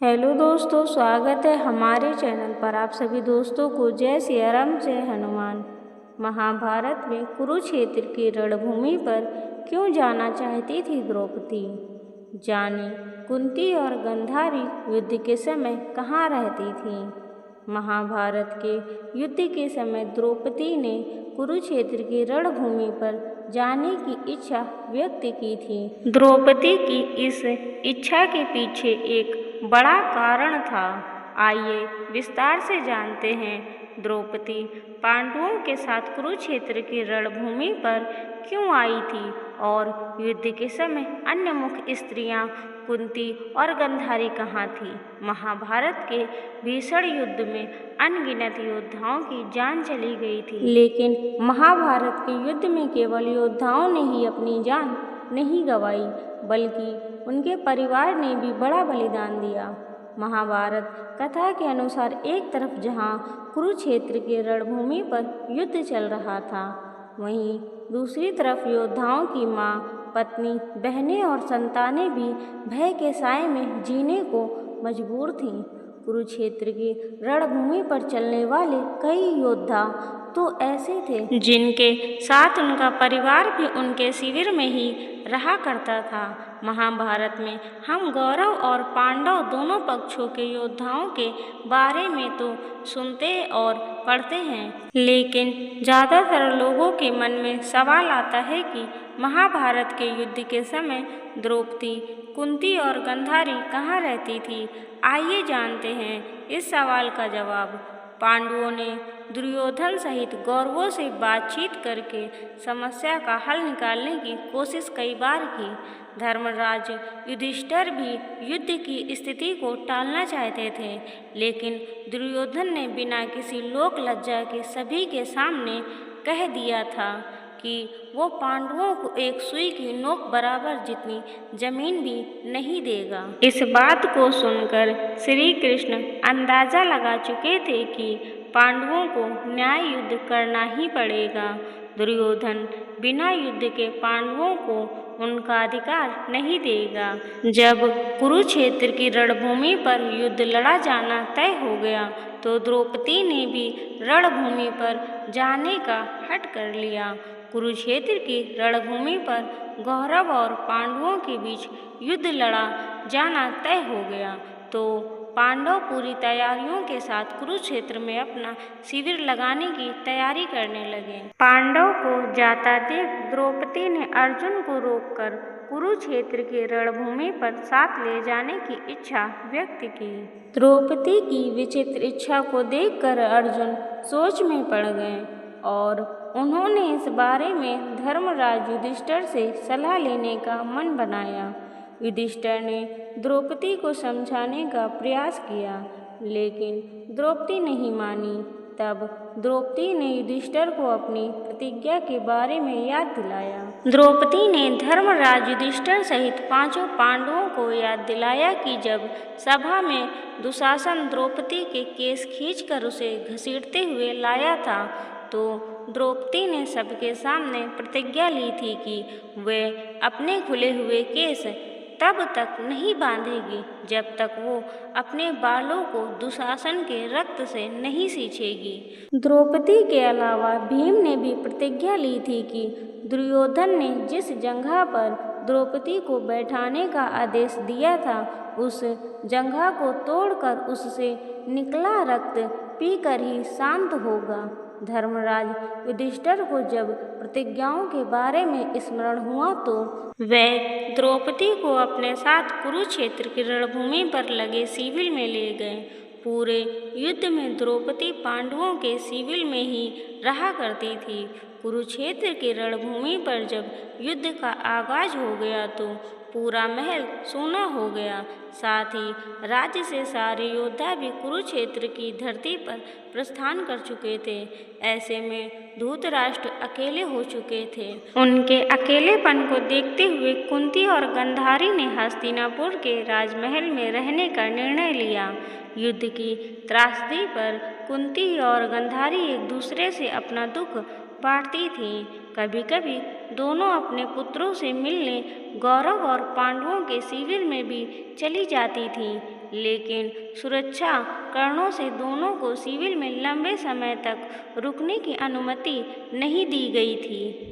Hello दोस्तों, स्वागत है हमारे चैनल पर। आप सभी दोस्तों को जय सिया राम, जय हनुमान। महाभारत में कुरुक्षेत्र की रणभूमि पर क्यों जाना चाहती थी द्रौपदी? जाने कुंती और गांधारी युद्ध के समय कहाँ रहती थीं? महाभारत के युद्ध के समय द्रौपदी ने कुरुक्षेत्र की रणभूमि पर जाने की इच्छा व्यक्त की थी। द्रौपदी की इस इच्छा के पीछे एक बड़ा कारण था। आइए विस्तार से जानते हैं द्रौपदी पांडवों के साथ कुरुक्षेत्र की रणभूमि पर क्यों आई थी और युद्ध के समय अन्य मुख्य स्त्रियां कुंती और गांधारी कहाँ थी। महाभारत के भीषण युद्ध में अनगिनत योद्धाओं की जान चली गई थी, लेकिन महाभारत के युद्ध में केवल योद्धाओं ने ही अपनी जान नहीं गंवाई, बल्कि उनके परिवार ने भी बड़ा बलिदान दिया। महाभारत कथा के अनुसार एक तरफ जहाँ कुरुक्षेत्र की रणभूमि पर युद्ध चल रहा था, वहीं दूसरी तरफ योद्धाओं की माँ, पत्नी, बहनें और संतानें भी भय के साए में जीने को मजबूर थीं। कुरुक्षेत्र की रणभूमि पर चलने वाले कई योद्धा तो ऐसे थे जिनके साथ उनका परिवार भी उनके शिविर में ही रहा करता था। महाभारत में हम कौरव और पांडव दोनों पक्षों के योद्धाओं के बारे में तो सुनते और पढ़ते हैं, लेकिन ज़्यादातर लोगों के मन में सवाल आता है कि महाभारत के युद्ध के समय द्रौपदी, कुंती और गांधारी कहाँ रहती थी। आइए जानते हैं इस सवाल का जवाब। पांडवों ने दुर्योधन सहित कौरवों से बातचीत करके समस्या का हल निकालने की कोशिश कई बार की। धर्मराज युधिष्ठिर भी युद्ध की स्थिति को टालना चाहते थे, लेकिन दुर्योधन ने बिना किसी लोक लज्जा के सभी के सामने कह दिया था कि वो पांडवों को एक सुई की नोक बराबर जितनी जमीन भी नहीं देगा। इस बात को सुनकर श्री कृष्ण अंदाजा लगा चुके थे कि पांडवों को न्याय युद्ध करना ही पड़ेगा। दुर्योधन बिना युद्ध के पांडवों को उनका अधिकार नहीं देगा। जब कुरुक्षेत्र की रणभूमि पर युद्ध लड़ा जाना तय हो गया, तो द्रौपदी ने भी रणभूमि पर जाने का हठ कर लिया। कुरुक्षेत्र की रणभूमि पर कौरव और पांडवों के बीच युद्ध लड़ा जाना तय हो गया, तो पांडव पूरी तैयारियों के साथ कुरुक्षेत्र में अपना शिविर लगाने की तैयारी करने लगे। पांडव को जाता देख द्रौपदी ने अर्जुन को रोककर कुरुक्षेत्र की रणभूमि पर साथ ले जाने की इच्छा व्यक्त की। द्रौपदी की विचित्र इच्छा को देखकर अर्जुन सोच में पड़ गए और उन्होंने इस बारे में धर्मराज युधिष्ठिर से सलाह लेने का मन बनाया। युधिष्ठिर ने द्रौपदी को समझाने का प्रयास किया, लेकिन द्रौपदी नहीं मानी। तब द्रौपदी ने युधिष्ठिर को अपनी प्रतिज्ञा के बारे में याद दिलाया। द्रौपदी ने धर्मराज युधिष्ठिर सहित पांचों पांडवों को याद दिलाया कि जब सभा में दुशासन द्रौपदी के केस खींचकर उसे घसीटते हुए लाया था, तो द्रौपदी ने सबके सामने प्रतिज्ञा ली थी कि वे अपने खुले हुए केस तब तक नहीं बांधेगी जब तक वो अपने बालों को दुशासन के रक्त से नहीं सींचेगी। द्रौपदी के अलावा भीम ने भी प्रतिज्ञा ली थी कि दुर्योधन ने जिस जंघा पर द्रौपदी को बैठाने का आदेश दिया था, उस जंघा को तोड़कर उससे निकला रक्त पीकर ही शांत होगा। धर्मराज युधिष्ठिर को जब प्रतिज्ञाओं के बारे में स्मरण हुआ, तो वे द्रौपदी को अपने साथ कुरुक्षेत्र की रणभूमि पर लगे शिविर में ले गए। पूरे युद्ध में द्रौपदी पांडवों के शिविर में ही रहा करती थी। कुरुक्षेत्र की रणभूमि पर जब युद्ध का आगाज हो गया, तो पूरा महल सोना हो गया। साथ ही राज्य से सारे योद्धा भी कुरुक्षेत्र की धरती पर प्रस्थान कर चुके थे। ऐसे में धृतराष्ट्र अकेले हो चुके थे। उनके अकेलेपन को देखते हुए कुंती और गांधारी ने हस्तिनापुर के राजमहल में रहने का निर्णय लिया। युद्ध की त्रासदी पर कुंती और गांधारी एक दूसरे से अपना दुख बांटती थीं। कभी कभी दोनों अपने पुत्रों से मिलने कौरव और पांडवों के शिविर में भी चली जाती थीं, लेकिन सुरक्षा कारणों से दोनों को शिविर में लंबे समय तक रुकने की अनुमति नहीं दी गई थी।